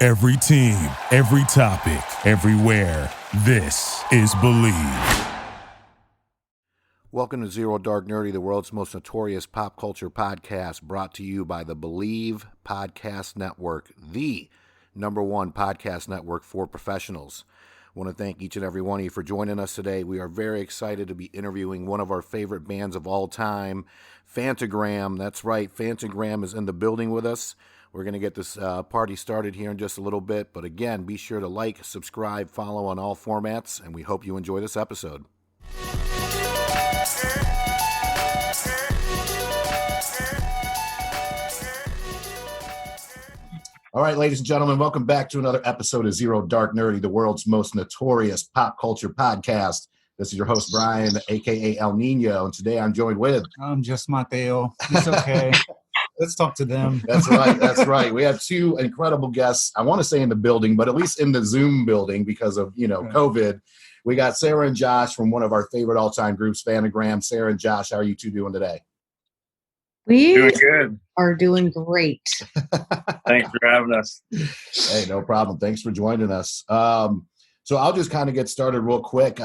Every team, every topic, everywhere. This is Believe. Welcome to Zero Dark Nerdy, the world's most notorious pop culture podcast, brought to you by the Believe Podcast Network, the #1 podcast network for professionals. I want to thank each and every one of you for joining us today. We are very excited to be interviewing one of our favorite bands of all time, Phantogram. That's right, Phantogram is in the building with us. We're going to get this party started here in just a little bit. But again, be sure to like, subscribe, follow on all formats, and we hope you enjoy this episode. All right, ladies and gentlemen, welcome back to another episode of Zero Dark Nerdy, the world's most notorious pop culture podcast. This is your host, Brian, a.k.a. El Nino, and today I'm joined with... I'm just Mateo. It's okay. Let's talk to them. That's right. That's right. We have two incredible guests. I want to say in the building, but at least in the Zoom building because of, COVID. We got Sarah and Josh from one of our favorite all-time groups, Phantogram. Sarah and Josh, how are you two doing today? We doing good. are doing great. Thanks for having us. Hey, no problem. Thanks for joining us. So I'll just kind of get started real quick.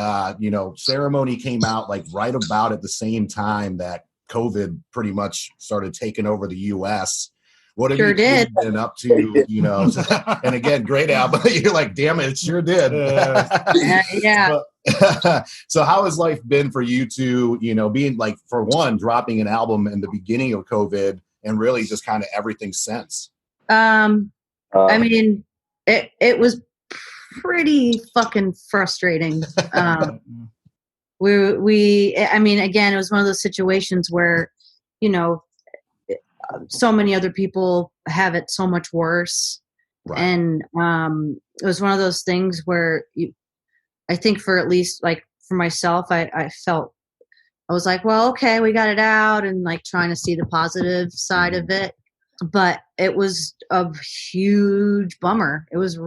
Ceremony came out like right about at the same time that COVID pretty much started taking over the U.S. What have you been up to, and again, great album. You're like, damn it sure did. Yeah. So how has life been for you two, being like, for one, dropping an album in the beginning of COVID and really just kind of everything since? I mean, it was pretty fucking frustrating. Again, it was one of those situations where, so many other people have it so much worse. Right. And it was one of those things where I think for at least like for myself, I felt, I was like, well, okay, we got it out and like trying to see the positive side of it. But it was a huge bummer. It was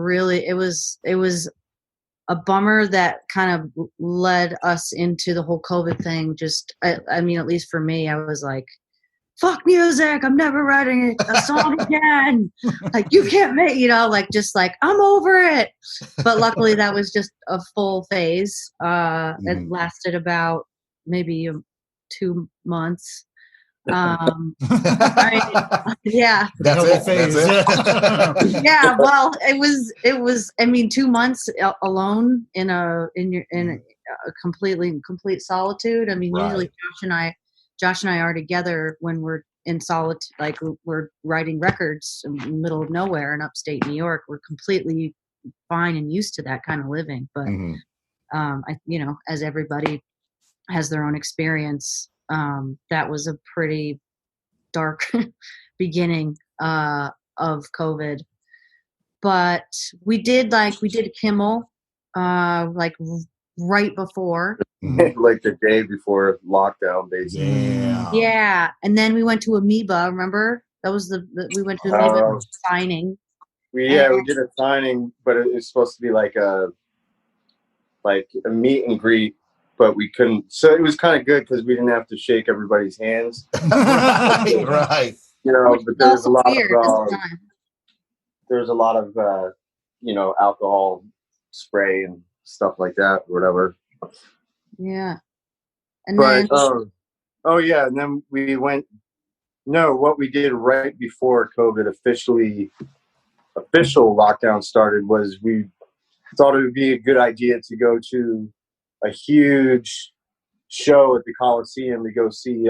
a bummer that kind of led us into the whole COVID thing. At least for me, I was like, fuck music, I'm never writing a song again. Like, you can't make, I'm over it. But luckily that was just a full phase. It lasted about maybe 2 months. Yeah. That's it. Yeah, well, it was 2 months alone in a complete solitude. I mean, right. Usually Josh and I are together when we're in solitude, like we're writing records in the middle of nowhere in upstate New York. We're completely fine and used to that kind of living. But as everybody has their own experience, that was a pretty dark beginning of COVID. But we did Kimmel right before. Like the day before lockdown, basically. Yeah. And then we went to Amoeba, remember? That was we went to Amoeba signing. We did a signing, but it was supposed to be like a meet and greet, but we couldn't. So it was kind of good because we didn't have to shake everybody's hands. Right. But there was a lot of alcohol spray and stuff like that, or whatever. Yeah. And then we went. No, what we did right before COVID official lockdown started was we thought it would be a good idea to go to a huge show at the Coliseum to go see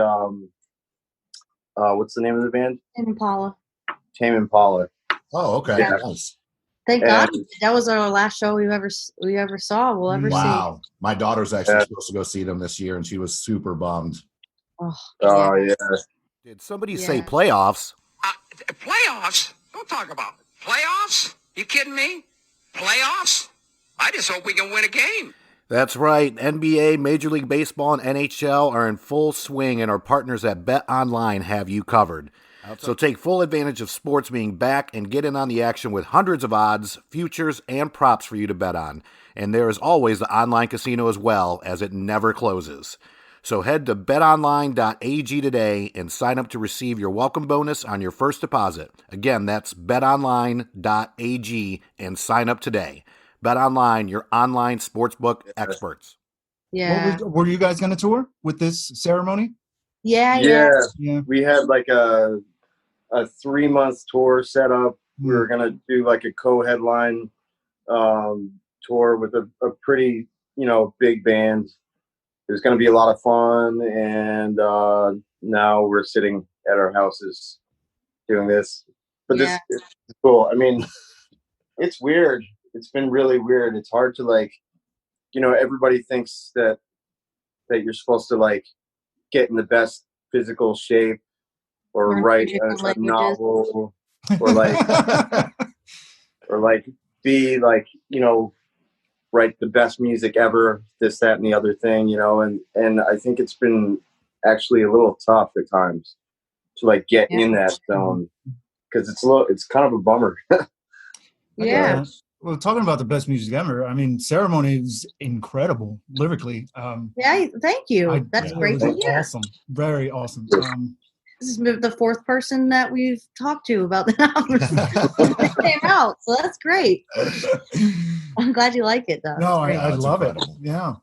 what's the name of the band? Tame Impala. Oh, okay. Yeah. Nice. Thank God that was our last show we ever saw. We'll ever see. Wow. My daughter's actually supposed to go see them this year, and she was super bummed. Oh yeah. Did somebody say playoffs? Playoffs? Don't talk about playoffs. You kidding me? Playoffs? I just hope we can win a game. That's right. NBA, Major League Baseball, and NHL are in full swing, and our partners at BetOnline have you covered. So take full advantage of sports being back and get in on the action with hundreds of odds, futures, and props for you to bet on. And there is always the online casino as well, as it never closes. So head to betonline.ag today and sign up to receive your welcome bonus on your first deposit. Again, that's betonline.ag and sign up today. BetOnline, your online sportsbook experts. Yeah. Were you guys going to tour with this ceremony? Yeah. We had like a 3-month tour set up. We were gonna do like a co-headline tour with a pretty, big band. It was gonna be a lot of fun, and now we're sitting at our houses doing this. But this is cool. I mean, it's weird. It's been really weird. It's hard to everybody thinks that you're supposed to like get in the best physical shape or write a novel or be like, write the best music ever, this, that, and the other thing, and I think it's been actually a little tough at times to like get in that zone because it's kind of a bummer. Yeah. Well, talking about the best music ever, I mean, Ceremony is incredible lyrically. Thank you. That's great to hear. Awesome. Very awesome. This is the fourth person that we've talked to about the album that came out, so that's great. I'm glad you like it, though. No, I love it. Yeah.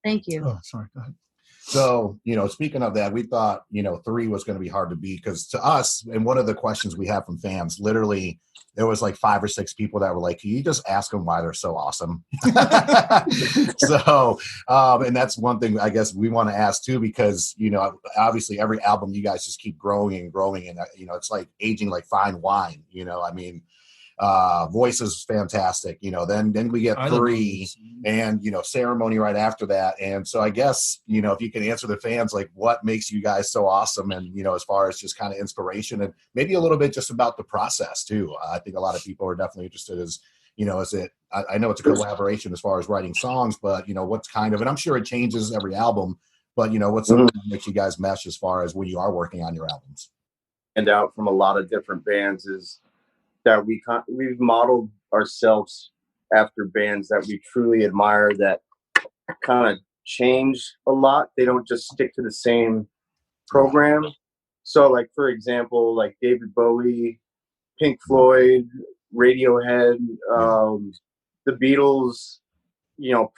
Thank you. Oh, sorry. Go ahead. So, speaking of that, we thought, 3 was going to be hard to beat because to us, and one of the questions we have from fans, literally, there was like 5 or 6 people that were like, can you just ask them why they're so awesome? So, and that's one thing I guess we want to ask too, because, obviously every album you guys just keep growing and growing. And, it's like aging like fine wine, I mean, Voice is fantastic, then we get 3 and, Ceremony right after that. And so I guess, if you can answer the fans, like what makes you guys so awesome and, as far as just kind of inspiration and maybe a little bit just about the process too. I think a lot of people are definitely interested is it, I know it's a collaboration as far as writing songs, but, what's kind of, and I'm sure it changes every album, but, what's something that makes you guys mesh as far as when you are working on your albums? And out from a lot of different bands is that we've modeled ourselves after bands that we truly admire that kind of change a lot. They don't just stick to the same program. So like, for example, like David Bowie, Pink Floyd, Radiohead, the Beatles,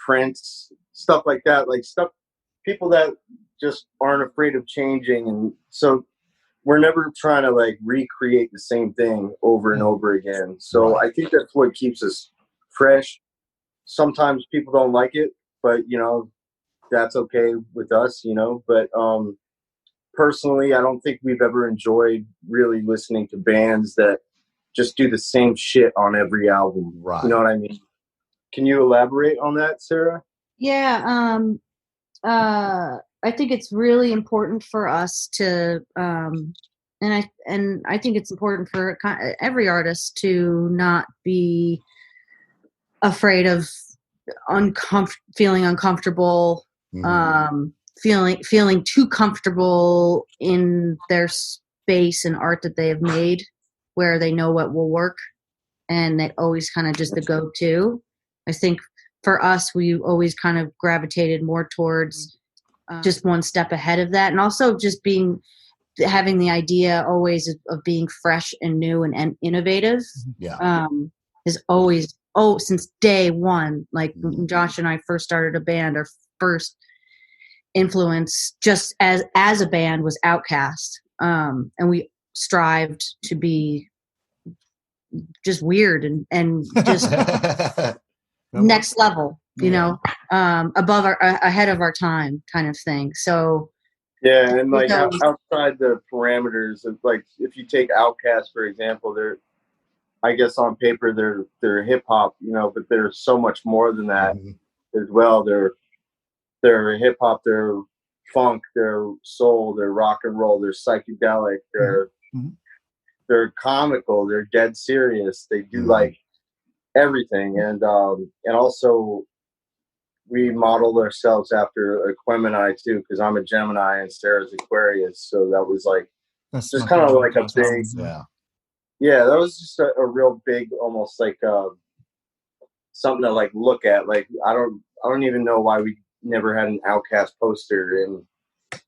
Prince, stuff like that, people that just aren't afraid of changing. And so we're never trying to like recreate the same thing over and over again. So I think that's what keeps us fresh. Sometimes people don't like it, but that's okay with us, but personally, I don't think we've ever enjoyed really listening to bands that just do the same shit on every album. Right. You know what I mean? Can you elaborate on that, Sarah? Yeah. I think it's really important for us to, and I think it's important for every artist to not be afraid of feeling uncomfortable, feeling too comfortable in their space and art that they have made, where they know what will work, and that always kind of just the go-to. I think for us, we always kind of gravitated more towards just one step ahead of that, and also just having the idea always of being fresh and new and innovative. Is always since day one. Like when Josh and I first started a band, our first influence just as a band was Outkast, and we strived to be just weird and just next level, above ahead of our time kind of thing. So yeah, and like outside the parameters of, like, if you take Outkast for example, they're, I guess on paper they're hip hop, but they're so much more than that as well. They're hip hop, they're funk, they're soul, they're rock and roll, they're psychedelic, they're comical, they're dead serious. They do like everything, and also we modeled ourselves after Aquemini too, because I'm a Gemini and Sarah's Aquarius, so that was like just kind of like a big that was just a real big, almost like something to like look at. Like I don't even know why we never had an Outcast poster in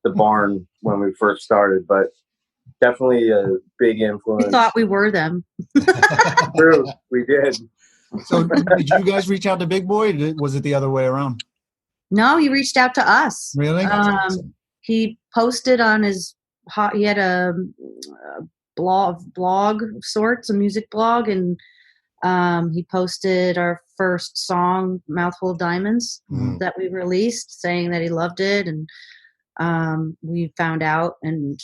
the barn when we first started, but definitely a big influence. We thought we were them. True, we did. So did you guys reach out to Big Boy? Was it the other way around? No, he reached out to us. Really? He posted on his, he had a blog of sorts, a music blog, and he posted our first song, Mouthful of Diamonds, that we released, saying that he loved it. And we found out and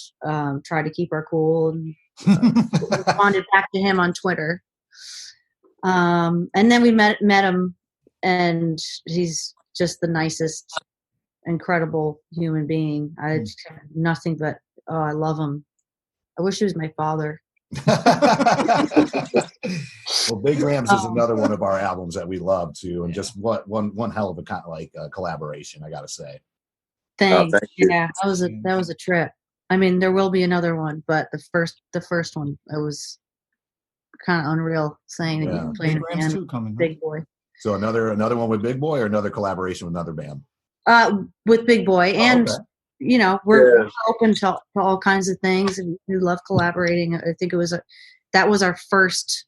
tried to keep our cool and responded back to him on Twitter. And then we met him, and he's just the nicest, incredible human being. I just have nothing but, I love him. I wish he was my father. Well, Big Rams is another one of our albums that we love too, and just one hell of a kind of like collaboration, I gotta say. Thanks. Thank you. Yeah, that was a trip. I mean, there will be another one, but the first one, it was kind of unreal saying that you played Big Rams 2 coming. Big Boy. So another one with Big Boy, or another collaboration with another band? With Big Boy, and okay. you know, we're open to all kinds of things, and we love collaborating. I think that was our first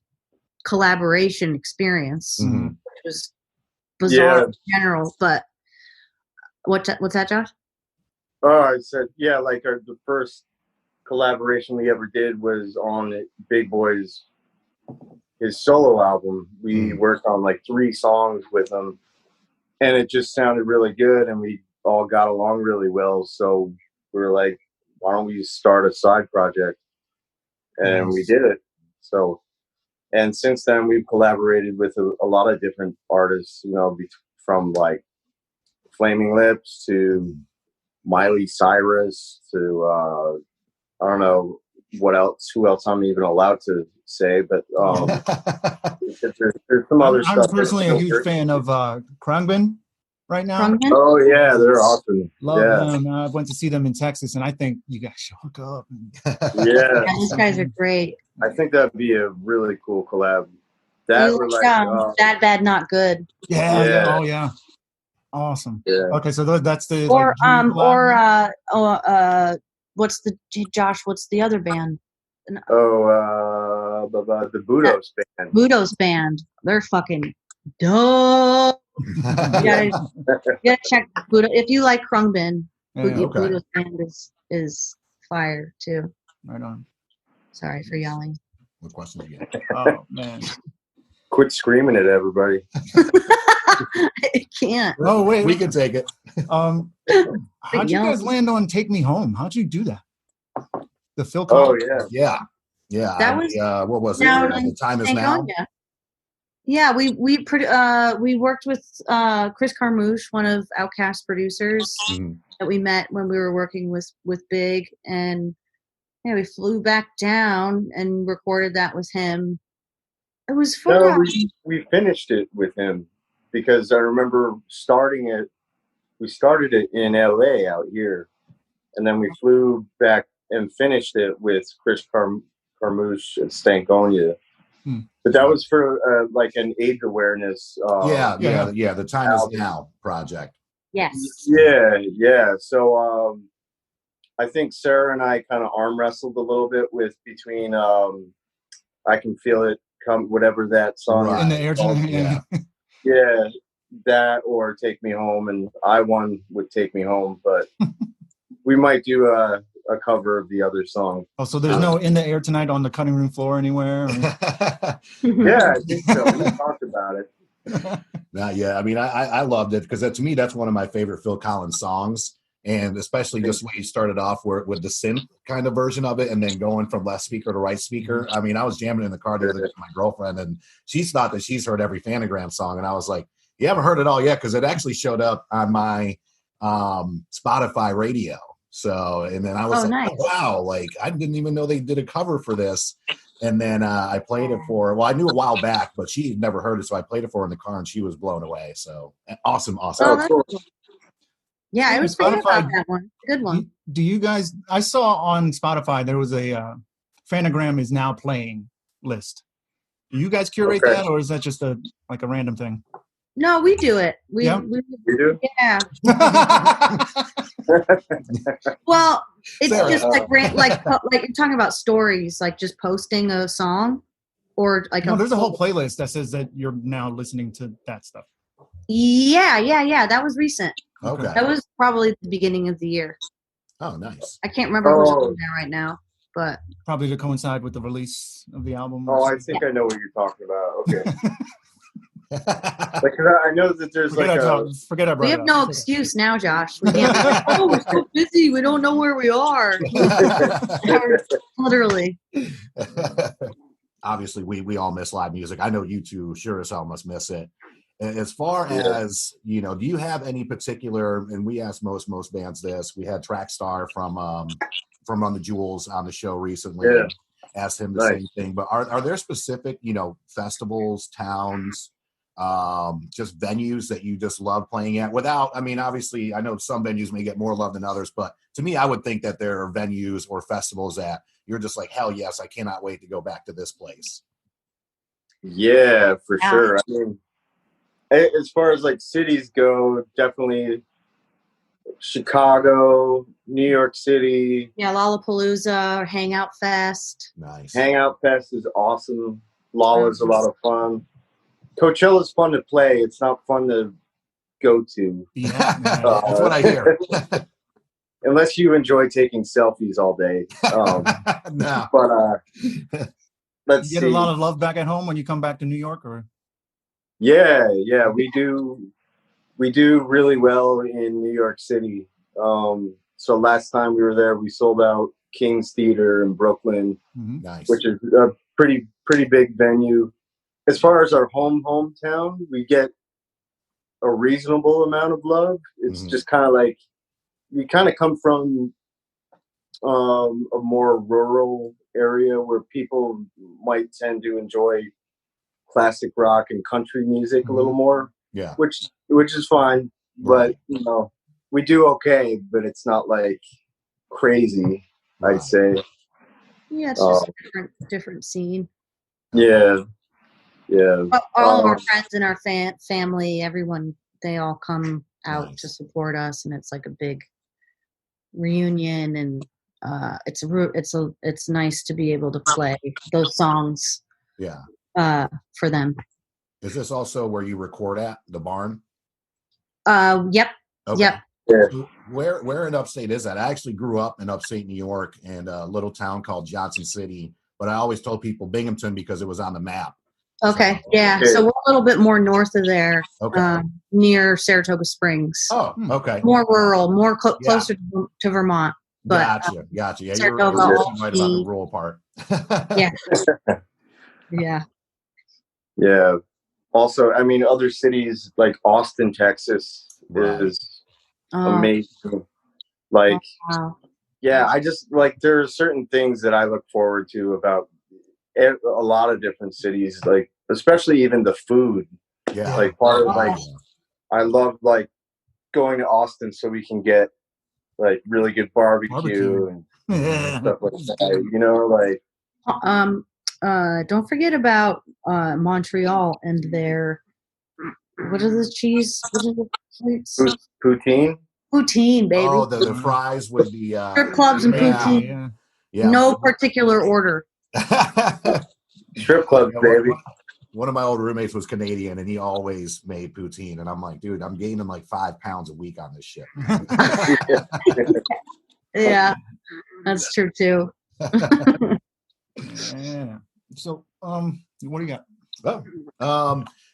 collaboration experience, which was bizarre in general. But what's that, Josh? Oh, I said, yeah, like the first collaboration we ever did was on Big Boy's his solo album. We worked on like 3 songs with him, and it just sounded really good, and we all got along really well. So we were like, why don't we start a side project? And we did it. So, and since then we've collaborated with a lot of different artists, you know, from like Flaming Lips to Miley Cyrus to I don't know who else I'm even allowed to say, but there's some other stuff. I'm personally a huge fan of Khruangbin right now. Khruangbin? Oh yeah, they're awesome. Love them. I went to see them in Texas, and I think you guys should hook up. Yeah, these guys are great. I think that'd be a really cool collab. That We were like, like Bad Bad Not Good. Yeah. Oh yeah. Awesome. Yeah. Okay, so that's the Or like, what's the other band? the Budos band. Budos band. They're fucking dope. You gotta check Budo. If you like Khruangbin, Budos band is fire too. Right on. Sorry for yelling. What questions you get? Oh man. Quit screaming at everybody. I can't. Oh wait, we can take it. How'd you guys land on "Take Me Home"? How'd you do that? The Phil Collins. Oh yeah. That was what was it? now The Time Is Now. Yeah, we worked with Chris Carmouche, one of Outkast's producers that we met when we were working with Big, and yeah, we flew back down and recorded that with him. It was fun. No, we finished it with him because I remember starting it. We started it in LA out here, and then we flew back and finished it with Chris Carmouche at Stankonia. But that was for like an AIDS awareness. The Time Is Now project. Yes. Yeah. So I think Sarah and I kind of arm wrestled a little bit between I Can Feel It, Come, whatever that song in the air tonight. Yeah, that or Take Me Home, and I won with Take Me Home, but we might do a cover of the other song. Oh, so there's no "In the Air Tonight" on the cutting room floor anywhere? Yeah, I think so. We talked about it. I mean, I loved it because to me that's one of my favorite Phil Collins songs, and especially just when you started off with the synth kind of version of it, and then going from left speaker to right speaker. I mean, I was jamming in the car the other day with my girlfriend, and she's thought that she's heard every Phantogram song, and I was like, "You haven't heard it all yet," because it actually showed up on my Spotify radio. So, and then I was nice. "Oh, wow, like I didn't even know they did a cover for this." And then I played it for her. Well, I knew a while back, but she had never heard it, so I played it for her in the car, and she was blown away. So, awesome. Oh, that's cool. Yeah, I was thinking about that one. Good one. Do you guys? I saw on Spotify there was a Phantogram is now playing list. Do you guys curate that, or is that just a random thing? No, we do it. Yeah? You do? Yeah. Well, it's Sarah. just like you're talking about stories, like just posting a song, or like No, there's a whole playlist that says that you're now listening to that stuff. Yeah. That was recent. Okay. That was probably the beginning of the year. Oh, nice. I can't remember who's on there right now, but probably to coincide with the release of the album. Oh, I think I know what you're talking about. Okay. Like, I know that there's forget about we have no excuse now, Josh. We can't be like, oh, we're so busy. We don't know where we are. Literally. Obviously, we all miss live music. I know you two sure as hell must miss it. As far as, do you have any particular, and we asked most bands this, we had Trackstar from Run the Jewels on the show recently. Yeah. Asked him the same thing, but are there specific, festivals, towns, just venues that you just love playing at without, obviously I know some venues may get more love than others, but to me, I would think that there are venues or festivals that you're just like, hell yes, I cannot wait to go back to this place. Yeah, for sure. I mean, as far as like cities go, definitely Chicago, New York City. Yeah, Lollapalooza or Hangout Fest. Nice. Hangout Fest is awesome. Lolla's a lot of fun. Coachella's fun to play. It's not fun to go to. Yeah, that's what I hear. Unless you enjoy taking selfies all day. No. But let's you get a lot of love back at home when you come back to New York, or? Yeah, we do really well in New York City. So last time we were there, we sold out King's Theater in Brooklyn, nice, which is a pretty big venue. As far as our hometown, we get a reasonable amount of love. It's just kind of like we kind of come from a more rural area where people might tend to enjoy classic rock and country music a little more. Yeah, which is fine, but we do okay, but it's not like crazy. I'd say. Yeah, it's just a different scene. Yeah. All of our friends and our family, everyone, they all come out to support us, and it's like a big reunion, and it's nice to be able to play those songs. Yeah. For them. Is this also where you record at the barn? Yep. Okay. Yep. Yeah. So where in upstate is that? I actually grew up in upstate New York in a little town called Johnson City, but I always told people Binghamton because it was on the map. Okay. So we're a little bit more north of there, near Saratoga Springs. Oh, okay. More rural, more closer to Vermont. But, gotcha. Yeah, you're Saratoga, right about the rural part. Yeah. Also, other cities like Austin, Texas is amazing. Like, I just like there are certain things that I look forward to about a lot of different cities, like especially even the food. Yeah. Like part of I love like going to Austin so we can get like really good barbecue and stuff like that. Don't forget about Montreal and their what is the cheese? What is the poutine? Poutine, baby. Oh, the fries with the strip clubs and poutine. Yeah. No particular order. Strip clubs, baby. One of my old roommates was Canadian, and he always made poutine. And I'm like, dude, I'm gaining like 5 pounds a week on this shit. Yeah, that's true too. Yeah. So, what do you got?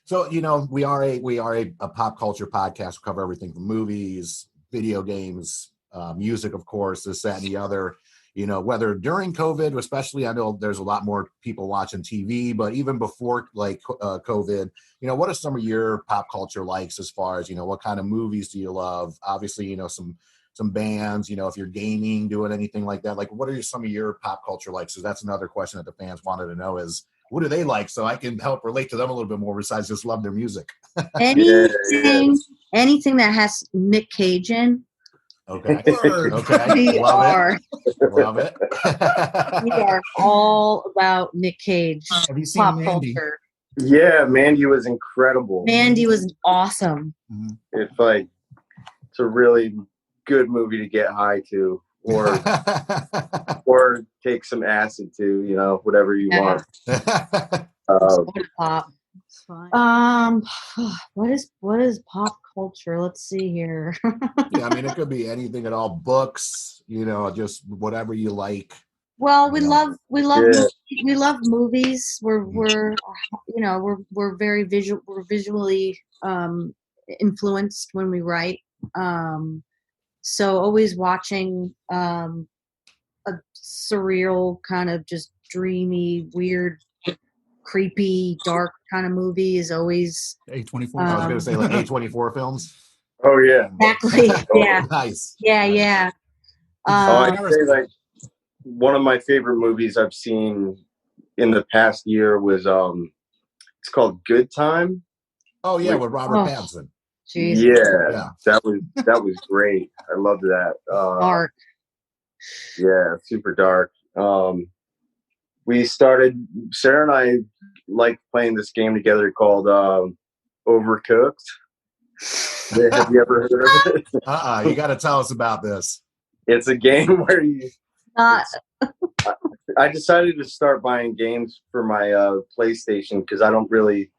So we are a pop culture podcast. We cover everything from movies, video games, music, of course, this, that, and the other. Whether during COVID, especially, I know there's a lot more people watching TV, but even before like COVID, what are some of your pop culture likes as far as, what kind of movies do you love? Obviously, some bands, if you're gaming, doing anything like that, like what are some of your pop culture likes? So that's another question that the fans wanted to know is what do they like? So I can help relate to them a little bit more besides just love their music. Anything that has Nick Cage in. Okay. Okay. We Love it. We are all about Nick Cage. Have you seen pop Mandy? culture. Yeah, Mandy was incredible. Mandy was awesome. It's it's a really good movie to get high to, or take some acid to, whatever you want. Pop. What is pop culture? Let's see here. Yeah, I mean, it could be anything at all. Books, just whatever you like. Well, we love movies. We're very visual. We're visually influenced when we write. So always watching a surreal kind of just dreamy, weird, creepy, dark kind of movie is always A24. I was gonna say like A24 films. Oh yeah, exactly. Yeah, nice. yeah. I'd say one of my favorite movies I've seen in the past year was it's called Good Time. Oh yeah, with Robert Pattinson. Geez. Yeah, that was great. I loved that. Dark. Yeah, super dark. Sarah and I like playing this game together called Overcooked. Have you ever heard of it? You got to tell us about this. It's a game where I decided to start buying games for my PlayStation because I don't really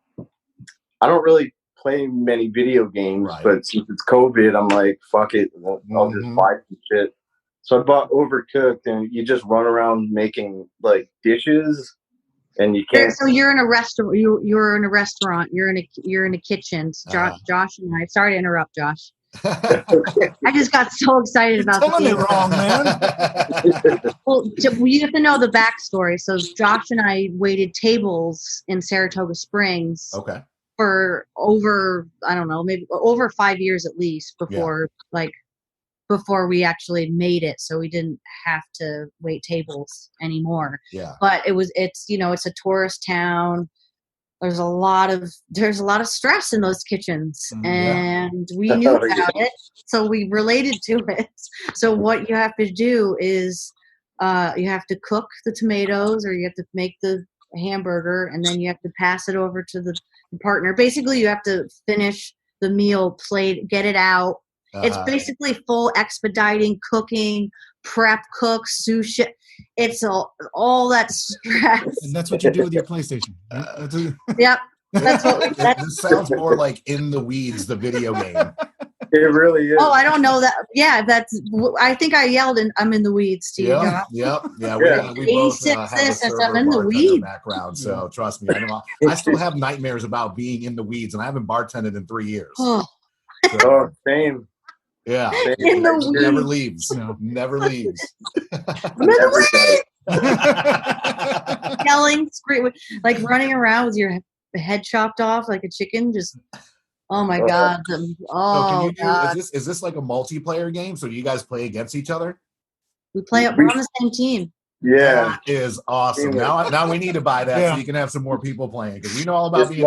play many video games, right. But since it's COVID, I'm like, fuck it, I'll just buy some shit. So I bought Overcooked, and you just run around making like dishes, and you can't. So you're in a restaurant. You're in a restaurant. You're in a kitchen. Josh and I. Sorry to interrupt, Josh. I just got so excited about telling it wrong, man. Well, you have to know the backstory. So Josh and I waited tables in Saratoga Springs. Okay. For over, I don't know, maybe over 5 years at least before we actually made it. So we didn't have to wait tables anymore. Yeah. But it's a tourist town. There's a lot of stress in those kitchens, and we knew about it, so we related to it. So what you have to do is you have to cook the tomatoes, or you have to make the hamburger, and then you have to pass it over to the partner. Basically, you have to finish the meal, plate, get it out. It's basically full expediting, cooking, prep, cook, sushi. It's all that stress. And that's what you do with your PlayStation. Yep. This sounds more like In the Weeds, the video game. It really is. Oh, I don't know that. Yeah, I think I yelled and I'm in the weeds to you, Josh. Yep. Yeah, we both have a server in the weeds background, so trust me. I still have nightmares about being in the weeds, and I haven't bartended in 3 years. Same. Yeah, in the weeds. Never leaves. No. Never leaves. Yelling, screaming, like running around with your head chopped off like a chicken. Just, oh my god! God. Is this like a multiplayer game? So do you guys play against each other? We're on the same team. Yeah, that is awesome. Now we need to buy that so you can have some more people playing, because we know all about being.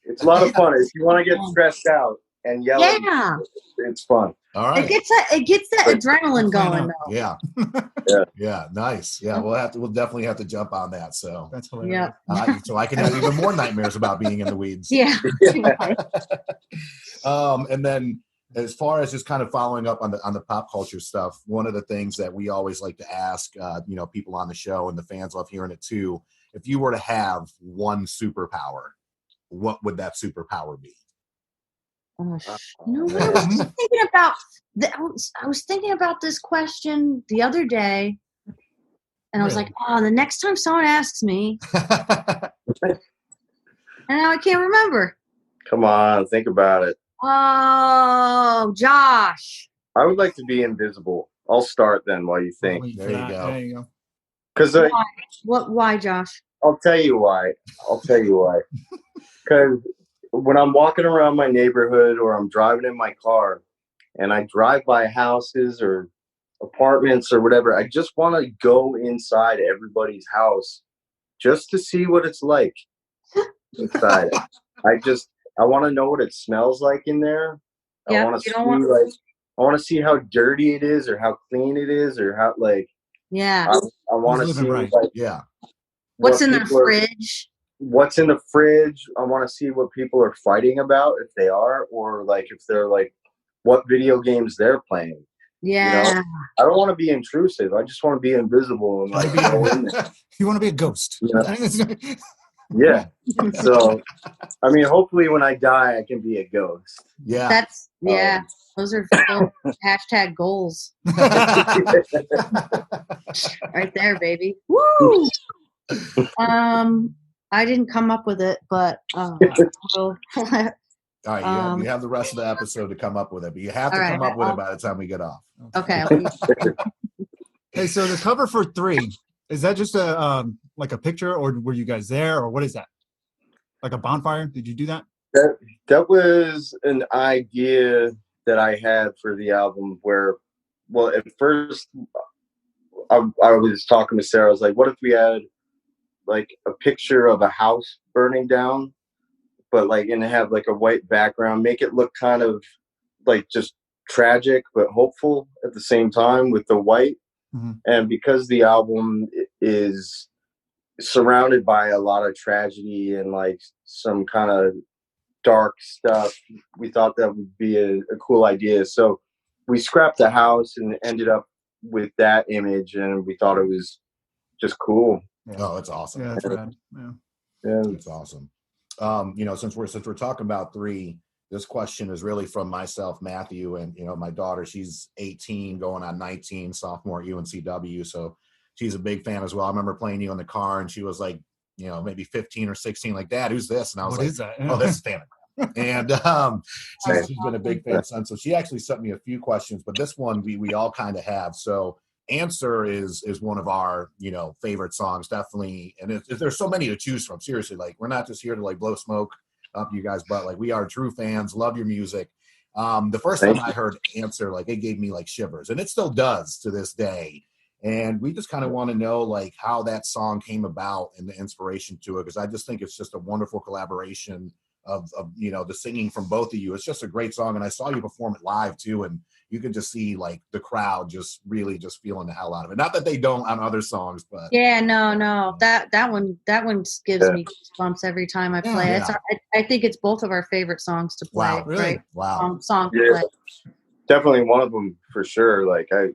It's a lot of fun. If you want to get stressed out and yell, it's fun. All right. It gets that adrenaline going though. Yeah. Yeah. Nice. Yeah. We'll definitely have to jump on that. So that's hilarious. Yeah. So I can have even more nightmares about being in the weeds. Yeah. And then as far as just kind of following up on the pop culture stuff, one of the things that we always like to ask, people on the show, and the fans love hearing it too. If you were to have one superpower, what would that superpower be? What I was thinking about. I was thinking about this question the other day, and I was like, the next time someone asks me, and now I can't remember. Come on, think about it. Oh, Josh. I would like to be invisible. I'll start then while you think. There you go. Because why, Josh? I'll tell you why. Because when I'm walking around my neighborhood, or I'm driving in my car, and I drive by houses or apartments or whatever, I just want to go inside everybody's house just to see what it's like inside. I want to know what it smells like in there. Yeah, I want to see how dirty it is, or how clean it is, or how I want to see right. what's in the fridge. what's in the fridge. I want to see what people are fighting about, if they are, or like if they're like what video games they're playing. Yeah. You know? I don't want to be intrusive. I just want to be invisible and like go in there. You want to be a ghost. Yeah. So, I mean, hopefully when I die, I can be a ghost. Yeah. That's those are hashtag goals right there, baby. Woo! I didn't come up with it, but all right, you have the rest of the episode to come up with it, but you have to come up with it by the time we get off. Okay. Hey, so the cover for 3, is that just a like a picture, or were you guys there, or what is that? Like a bonfire? Did you do that? That was an idea that I had for the album where, well, at first I was talking to Sarah. I was like, what if we had like a picture of a house burning down, but like, and have like a white background, make it look kind of like just tragic, but hopeful at the same time with the white. Mm-hmm. And because the album is surrounded by a lot of tragedy and like some kind of dark stuff, we thought that would be a cool idea. So we scrapped the house and ended up with that image, and we thought it was just cool. Yeah. Oh, it's awesome. Yeah, that's rad. Yeah, it's awesome. Since we're talking about 3, this question is really from myself, Matthew, and my daughter. She's 18, going on 19, sophomore at UNCW. So she's a big fan as well. I remember playing you in the car, and she was like, maybe 15 or 16, like, Dad, who's this? And I was what like, is that? Oh, this is Phantogram. And she's been a big fan since. So she actually sent me a few questions, but this one we all kind of have. So Answer is one of our favorite songs, definitely. And there's so many to choose from. Seriously, like, we're not just here to like blow smoke up you guys, but like, we are true fans, love your music. The first time I heard Answer, like, it gave me like shivers, and it still does to this day. And we just kind of want to know like how that song came about and the inspiration to it, because I just think it's just a wonderful collaboration of the singing from both of you. It's just a great song, and I saw you perform it live too, and you can just see like the crowd just really just feeling the hell out of it. Not that they don't on other songs, but no, that one gives me goosebumps every time I play it. I think it's both of our favorite songs to play. Wow, really? Right? Wow, song to play. Definitely one of them for sure. Like I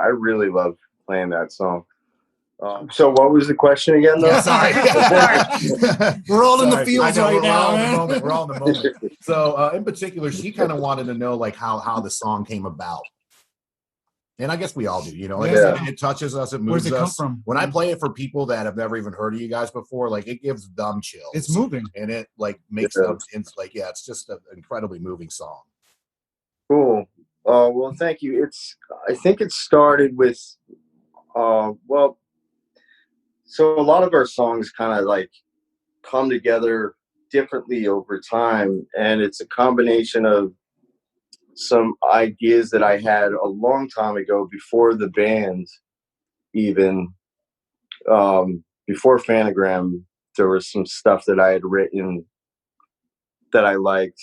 really love playing that song. So what was the question again, though? Yeah, sorry. We're all in the fields right now. We're all in the moment. So in particular, she kind of wanted to know like how the song came about. And I guess we all do, like I said, it touches us, it moves us. Where's it come from? When I play it for people that have never even heard of you guys before, like, it gives them chills. It's moving. And it like makes them, it's like, it's just an incredibly moving song. Cool. Well, thank you. I think it started with, so a lot of our songs kind of like come together differently over time, and it's a combination of some ideas that I had a long time ago before the band, even before Phantogram. There was some stuff that I had written that I liked.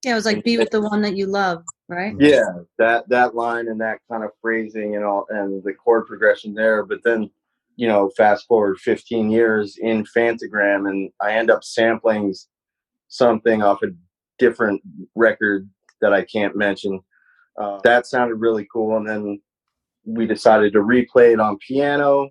It was like "Be with the one that you love," right? Yeah, that line and that kind of phrasing and all, and the chord progression there. But then, fast forward 15 years in Phantogram, and I end up sampling something off a different record that I can't mention. That sounded really cool, and then we decided to replay it on piano,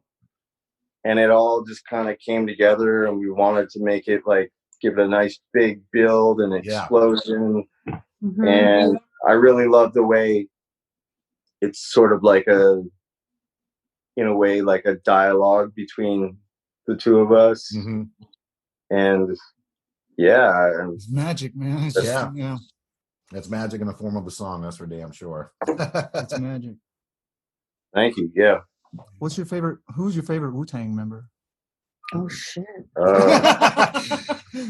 and it all just kind of came together, and we wanted to make it like give it a nice big build and explosion. Mm-hmm. And I really love the way it's sort of like in a way, like a dialogue between the two of us. Mm-hmm. And it's magic, man. It's it's magic in the form of a song. That's for damn sure. It's magic. Thank you. Yeah. Who's your favorite Wu-Tang member? Oh shit.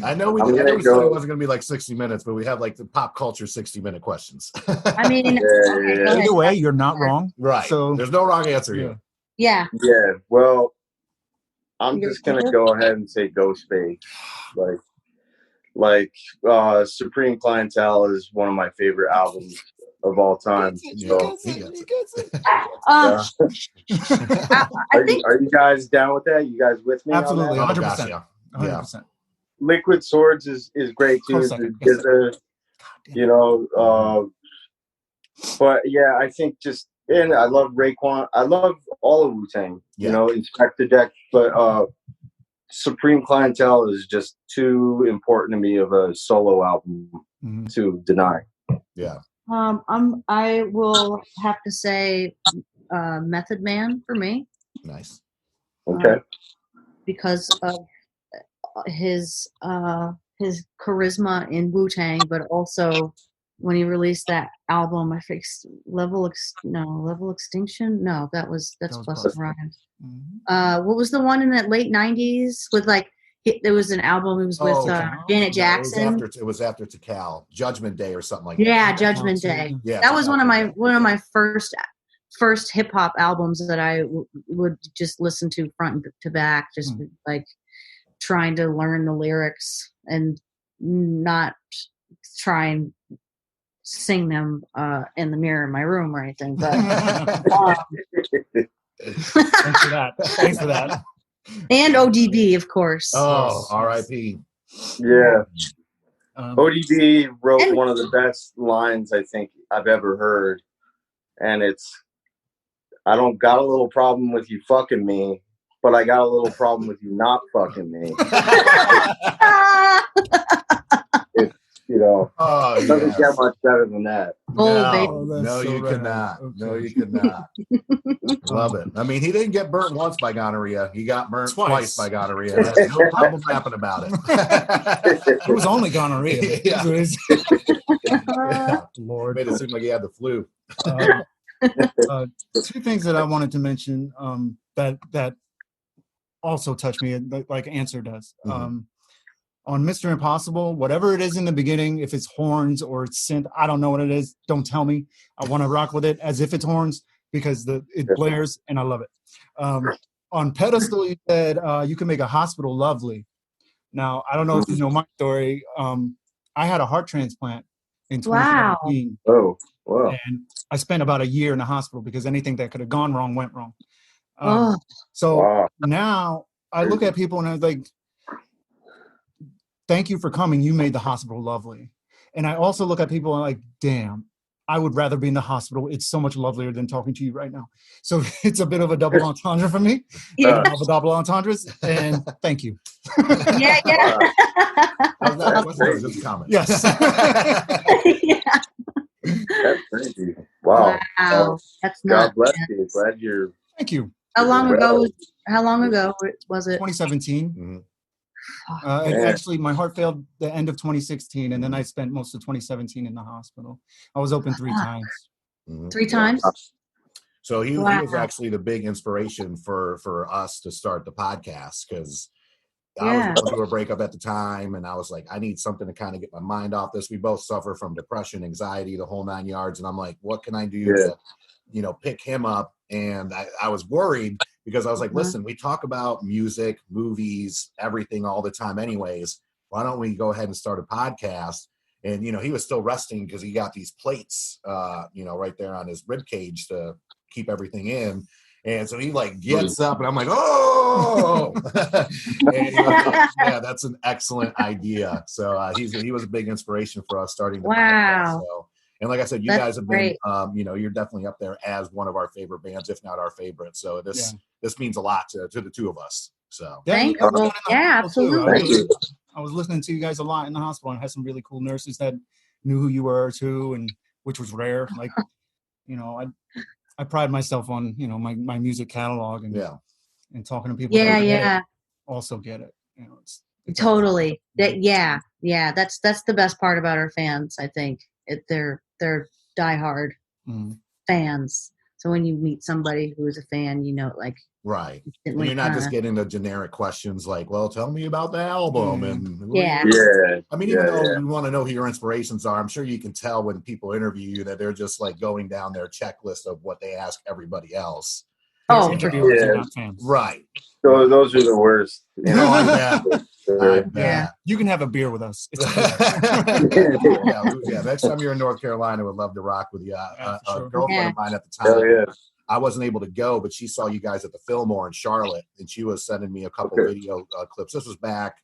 I know we said it wasn't going to be like 60 minutes, but we have like the pop culture 60-minute questions. I mean, either way, you're not wrong. Right. So there's no wrong answer here. Yeah. Yeah. Well, I'm just going to go ahead and say Ghostface. Like Supreme Clientele is one of my favorite albums of all time. I think. Are you guys down with that? You guys with me? Absolutely, on that? 100%. 100%. Liquid Swords is great too. Close second. There's you know, but yeah, I think and I love Raekwon. I love all of Wu-Tang, you know, Inspector Deck, but Supreme Clientele is just too important to me of a solo album to deny. Yeah. I will have to say Method Man for me. Nice. Okay. Because of his charisma in Wu-Tang, but also when he released that album, I think Level Extinction. No, that's Busta Rhymes. What was the one in that late '90s with like? There was an album. It was with Janet Jackson. It was after Tikal, Judgment Day or something like that. Yeah, Judgment Day. Yeah, that was one of my first hip hop albums that I would just listen to front to back, just like trying to learn the lyrics and not try and sing them in the mirror in my room or anything. But Thanks for that. And ODB, of course. Oh, R.I.P. Yeah. ODB wrote one of the best lines I think I've ever heard. And I don't got a little problem with you fucking me, but I got a little problem with you not fucking me. It doesn't get much better than that. You cannot. Okay. No, you cannot. Love it. I mean, he didn't get burnt once by gonorrhea. He got burnt twice by gonorrhea. There's no problem happened about it. It was only gonorrhea. Lord, made it seem like he had the flu. Two things that I wanted to mention that also touched me, like Answer does. On Mr. Impossible, whatever it is in the beginning, if it's horns or it's synth, I don't know what it is. Don't tell me. I want to rock with it as if it's horns because it blares and I love it. On Pedestal, you said you can make a hospital lovely. Now, I don't know if you know my story. I had a heart transplant in 2017. Oh, wow. And I spent about a year in the hospital because anything that could have gone wrong went wrong. Now I look at people and I'm like, thank you for coming. You made the hospital lovely. And I also look at people and I'm like, damn, I would rather be in the hospital. It's so much lovelier than talking to you right now. So it's a bit of a double entendre for me. Double entendres. And thank you. Yeah. That was just a comment. Yes. That's crazy. Wow. That's not. God bless you. Glad you're. Thank you. How long ago was it? 2017. Mm-hmm. Actually, my heart failed the end of 2016, and then I spent most of 2017 in the hospital. I was open 3 times. Mm-hmm. 3 times? So he was actually the big inspiration for us to start the podcast because I was going through a breakup at the time, and I was like, I need something to kind of get my mind off this. We both suffer from depression, anxiety, the whole 9 yards, and I'm like, what can I do to, pick him up? And I was worried because I was like, listen, we talk about music, movies, everything all the time anyways. Why don't we go ahead and start a podcast? And, he was still resting because he got these plates, right there on his rib cage to keep everything in. And so he gets up and I'm like, oh, and he was like, yeah, that's an excellent idea. So he was a big inspiration for us starting the podcast. So, and like I said, you guys have been, you're definitely up there as one of our favorite bands, if not our favorite. So this means a lot to the two of us. So thank you. Absolutely. I was listening to you guys a lot in the hospital and had some really cool nurses that knew who you were too, and which was rare. Like, I pride myself on, my music catalog and talking to people. Also get it. It's totally. That's the best part about our fans. I think they're diehard fans. So when you meet somebody who is a fan, right. And you're not just getting the generic questions like, well, tell me about the album. And I mean, even though you want to know who your inspirations are, I'm sure you can tell when people interview you that they're just going down their checklist of what they ask everybody else. Right. So those are the worst. You can have a beer with us. Next time you're in North Carolina, would love to rock with you. A girlfriend of mine at the time, I wasn't able to go, but she saw you guys at the Fillmore in Charlotte, and she was sending me a couple video clips. This was back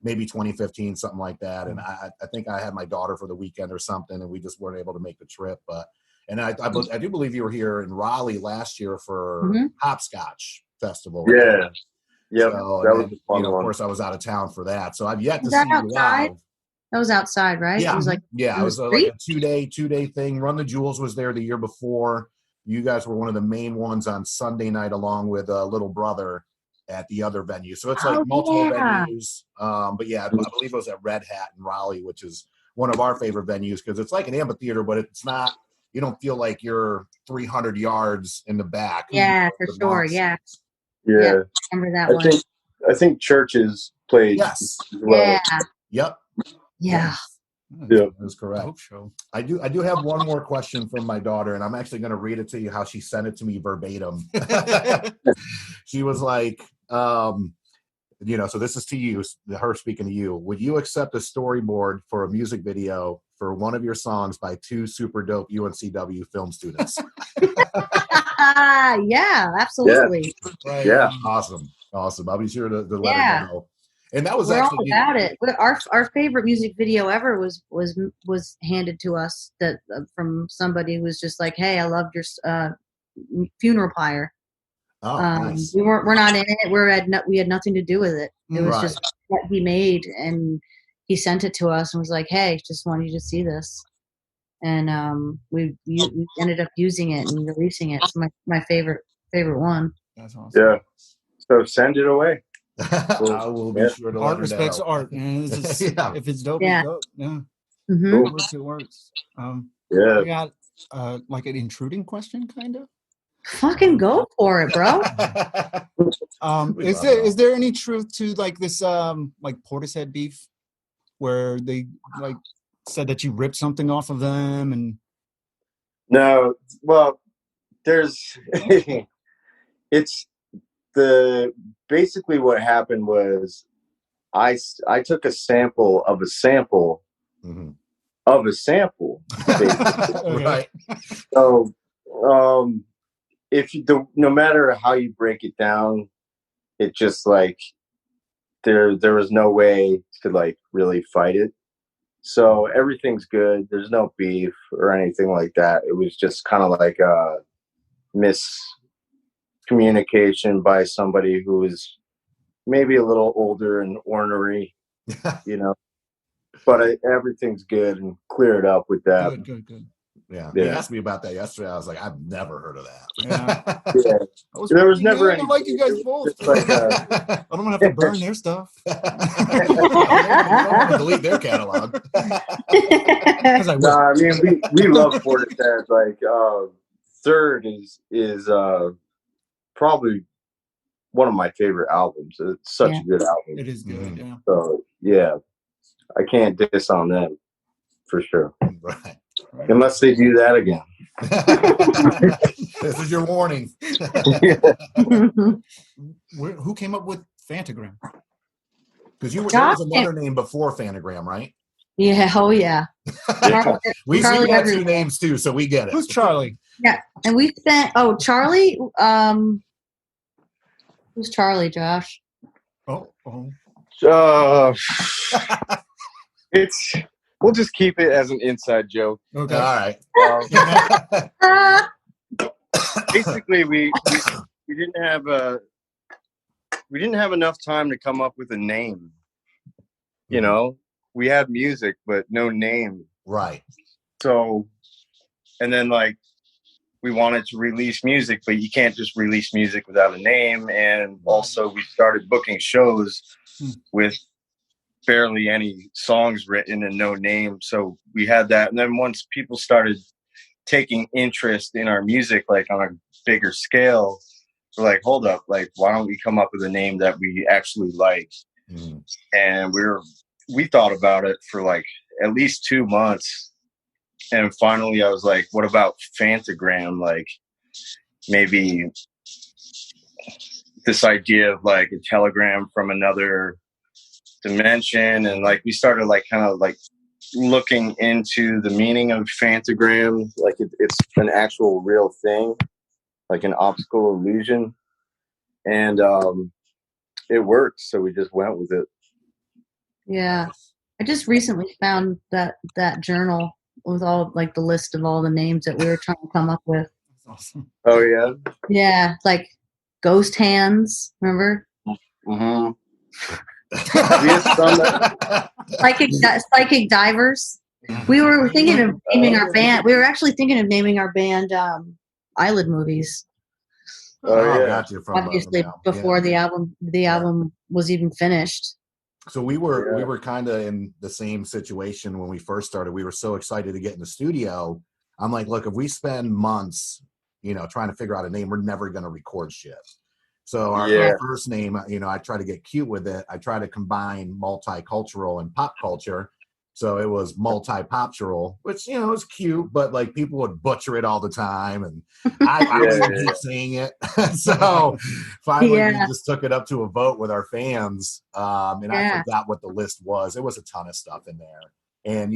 maybe 2015, something like that. And I think I had my daughter for the weekend or something, and we just weren't able to make the trip. But I do believe you were here in Raleigh last year for Hopscotch Festival. Yeah. Yeah. So, that and was then, a fun of one. course, I was out of town for that. So I've yet to Was see that you outside? live. That was outside, right? Yeah. It was like it was like a two-day thing. Run the Jewels was there the year before. You guys were one of the main ones on Sunday night, along with Little Brother at the other venue. So it's like multiple venues. But yeah, I believe it was at Red Hat in Raleigh, which is one of our favorite venues because it's like an amphitheater, but it's not. You don't feel like you're 300 yards in the back. Yeah, for sure. Yeah. Yeah. Remember that one? I think churches played. Yes. Well. Yeah. Yep. Yeah. Yeah. That's correct. I do have one more question from my daughter, and I'm actually going to read it to you how she sent it to me verbatim. She was like, so this is to you, her speaking to you. Would you accept a storyboard for a music video for one of your songs by two super dope UNCW film students? Yeah, absolutely. Right. Yeah. Awesome. I'll be sure to let her know. And that was We're actually all about it. Our favorite music video ever was handed to us from somebody who was just like, "Hey, I loved your funeral pyre." Nice. We're not in it. We had nothing to do with it. It was just what he made, and he sent it to us and was like, "Hey, just want you to see this." And we ended up using it and releasing it. It's my favorite one. That's awesome. Yeah. So send it away. I will be sure to let her respects know. art. It's just, if it's dope, Yeah. it's dope. Yeah. Mm-hmm. It works. Yeah. We got like an intruding question, kind of. Fucking go for it, bro. Is there any truth to like this like Portishead beef, where they like said that you ripped something off of them? And no, well, there's it's basically what happened was I took a sample of a sample of a sample, right? So no matter how you break it down, it just like there was no way to like really fight it. So everything's good. There's no beef or anything like that. It was just kind of like a miscommunication by somebody who was maybe a little older and ornery, but everything's good and cleared up with that. Good. Yeah. He asked me about that yesterday. I was like, I've never heard of that. There was never any. I like you guys both. Like I don't want to have to burn their stuff. I don't want to delete their catalog. I mean, we love Portishead. Like Third is probably one of my favorite albums. It's such a good album. It is good. Yeah. So yeah, I can't diss on them for sure. Right. Unless they do that again. This is your warning. Who came up with Phantogram? Because there was another name before Phantogram, right? Yeah. Oh yeah. We got two names too, so we get it. Who's Charlie? Yeah, and we spent. Oh, Charlie. Who's Charlie, Josh? We'll just keep it as an inside joke. Okay. All right. Basically, we didn't have enough time to come up with a name. We had music, but no name. Right. So, and then like we wanted to release music, but you can't just release music without a name. And also, we started booking shows with barely any songs written and no name. So we had that. And then once people started taking interest in our music, like on a bigger scale, we're like, hold up, like, why don't we come up with a name that we actually like? And we thought about it for like at least 2 months. And finally I was like, what about Phantogram? Like maybe this idea of like a telegram from another dimension. And like we started like kind of like looking into the meaning of Phantogram, like it's an actual real thing, like an optical illusion, and it worked, so we just went with it. Yeah. I just recently found that journal with all like the list of all the names that we were trying to come up with. That's awesome. Oh yeah. Yeah, like Ghost Hands, remember? Mm-hmm. We had some that, Psychic Divers. We were thinking of naming our band. We were actually thinking of naming our band Eyelid Movies. Oh, yeah. Gotcha. From Obviously, before the album was even finished. So we were kind of in the same situation when we first started. We were so excited to get in the studio. I'm like, look, if we spend months, trying to figure out a name, we're never going to record shit. So our first name, I try to get cute with it. I try to combine multicultural and pop culture. So it was multi-poptural, which, was cute, but like people would butcher it all the time. And I would keep saying it. So finally we just took it up to a vote with our fans. And I forgot what the list was. It was a ton of stuff in there. And,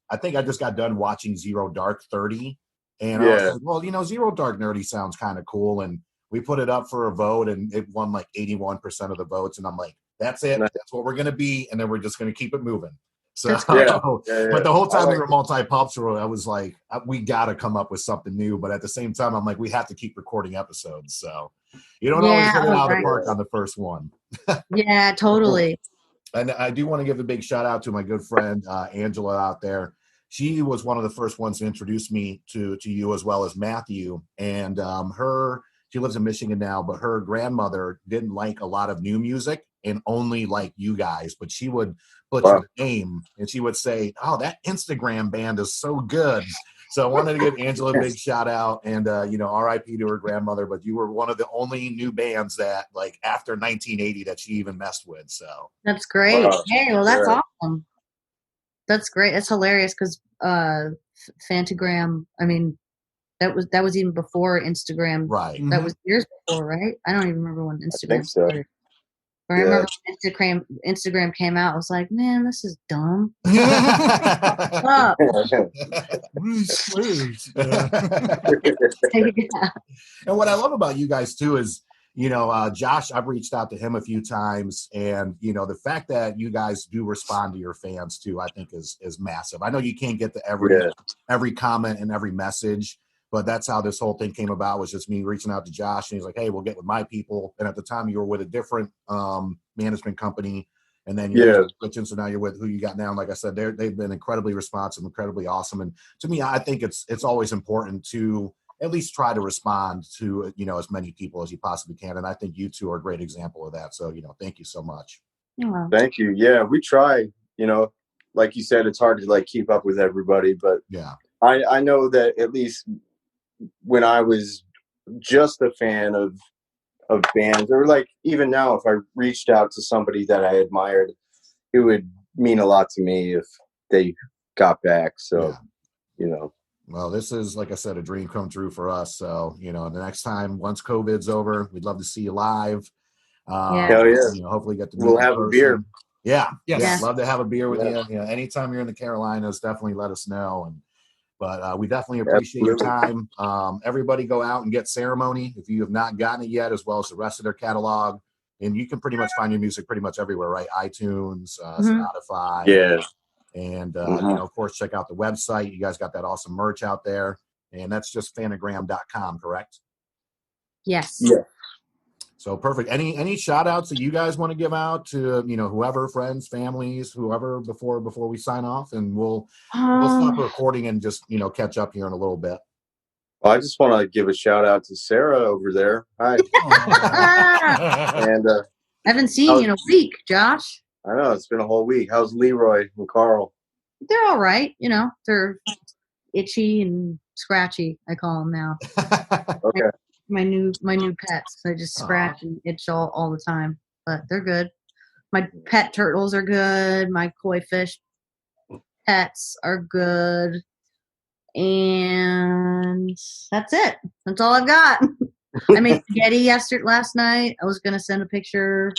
I think I just got done watching Zero Dark 30. And I was like, well, Zero Dark Nerdy sounds kind of cool. And we put it up for a vote and it won like 81% of the votes. And I'm like, that's it. That's what we're going to be. And then we're just going to keep it moving. So, but the whole time we were multi-poptural, I was like, we got to come up with something new. But at the same time, I'm like, we have to keep recording episodes. So you don't always hit it out of the park on the first one. Yeah, totally. And I do want to give a big shout out to my good friend, Angela out there. She was one of the first ones to introduce me to you as well as Matthew. And she lives in Michigan now, but her grandmother didn't like a lot of new music and only like you guys, but she would butcher the name and she would say, oh, that Instagram band is so good. So I wanted to give Angela a big shout out and, RIP to her grandmother, but you were one of the only new bands that like after 1980 that she even messed with. So that's great. Wow. Hey, well, that's awesome. That's great. That's hilarious because Phantogram, I mean, that was even before Instagram. Right. That was years before, right? I don't even remember when Instagram started. But I remember when Instagram came out, I was like, man, this is dumb. Up. And what I love about you guys too is, Josh, I've reached out to him a few times and, the fact that you guys do respond to your fans too, I think is massive. I know you can't get to every comment and every message, but that's how this whole thing came about, was just me reaching out to Josh and he's like, hey, we'll get with my people. And at the time you were with a different management company and then you're switching. So now you're with who you got now. And like I said, they've been incredibly responsive, incredibly awesome. And to me, I think it's always important to at least try to respond to, as many people as you possibly can. And I think you two are a great example of that. So, thank you so much. Thank you. Yeah, we try, like you said, it's hard to like keep up with everybody, but I know that at least when I was just a fan of bands, or like even now, if I reached out to somebody that I admired, it would mean a lot to me if they got back. So, Well, this is, like I said, a dream come true for us. So, the next time, once COVID's over, we'd love to see you live. Hell yeah. Hopefully get to meet we'll have a beer. Yeah. Love to have a beer with you. Anytime you're in the Carolinas, definitely let us know. But we definitely appreciate your time. Everybody go out and get Ceremony if you have not gotten it yet, as well as the rest of their catalog. And you can pretty much find your music pretty much everywhere, right? iTunes, Spotify. Yeah. And, of course, check out the website. You guys got that awesome merch out there. And that's just Phantogram.com, correct? Yes. Yeah. So perfect. Any shout outs that you guys want to give out to, whoever, friends, families, whoever before we sign off, and we'll stop recording and just, catch up here in a little bit. Well, I just want to give a shout out to Sarah over there. Hi. And I haven't seen you in a week, Josh. I know, it's been a whole week. How's Leroy and Carl? They're all right. They're itchy and scratchy, I call them now. Okay. My new pets. They just scratch and itch all the time, but they're good. My pet turtles are good. My koi fish pets are good. And that's it. That's all I've got. I made spaghetti last night. I was going to send a picture.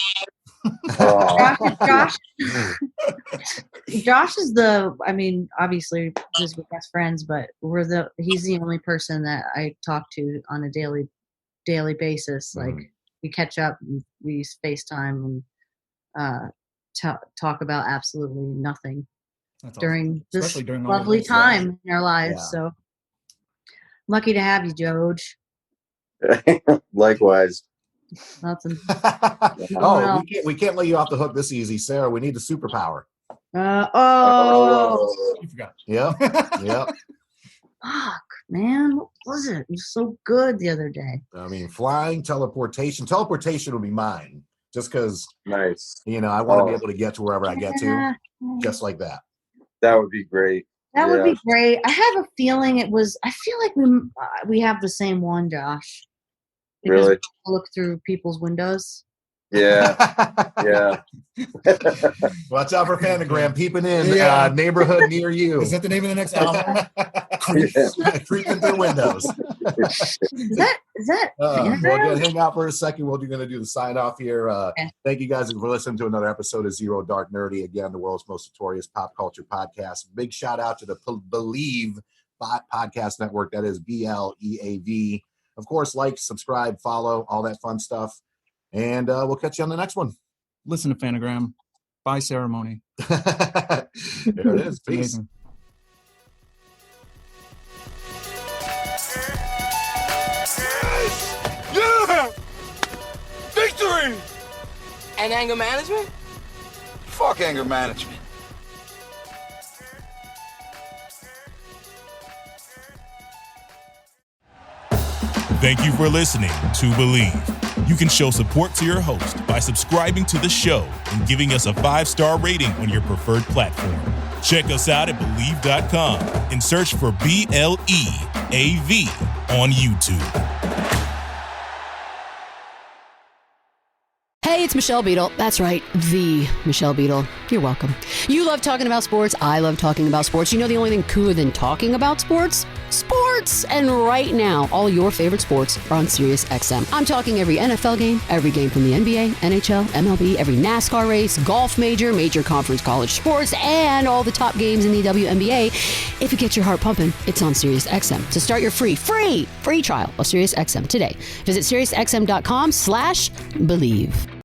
Josh is obviously because we're best friends, but he's the only person that I talk to on a daily basis. Like we catch up, we use FaceTime, and talk about absolutely nothing That's during awesome. this During all lovely this. time in our lives. Yeah. So lucky to have you, Joj. Likewise. Nothing. Oh, we can't let you off the hook this easy, Sarah. We need the superpower. You forgot. Yep. Yep. Fuck, man. What was it? It was so good the other day. I mean, flying, teleportation. Teleportation would be mine, just because. Nice. I want to be able to get to wherever I get to, just like that. That would be great. That would be great. I have a feeling it was. I feel like we have the same one, Josh. Because Really? we look through people's windows. Yeah. Yeah. Watch out for Phantogram peeping in neighborhood near you. Is that the name of the next album? Creeping through windows. Is that Well, again, hang out for a second. We're going to do the sign off here. Okay. Thank you guys for listening to another episode of Zero Dark Nerdy. Again, the world's most notorious pop culture podcast. Big shout out to the Believe Podcast Network. That is BLEAV. Of course, like, subscribe, follow, all that fun stuff. And we'll catch you on the next one. Listen to Phantogram by Ceremony. There it is. Peace. Amazing. Yeah! Victory! And anger management? Fuck anger management. Thank you for listening to Believe. You can show support to your host by subscribing to the show and giving us a 5-star rating on your preferred platform. Check us out at Believe.com and search for BLEAV on YouTube. Hey, it's Michelle Beadle. That's right, the Michelle Beadle. You're welcome. You love talking about sports. I love talking about sports. You know the only thing cooler than talking about sports? Sports! And right now, all your favorite sports are on Sirius XM. I'm talking every NFL game, every game from the NBA, NHL, MLB, every NASCAR race, golf major conference college sports, and all the top games in the WNBA. If it gets your heart pumping, it's on Sirius XM. So start your free trial of Sirius XM today. Visit SiriusXM.com/believe.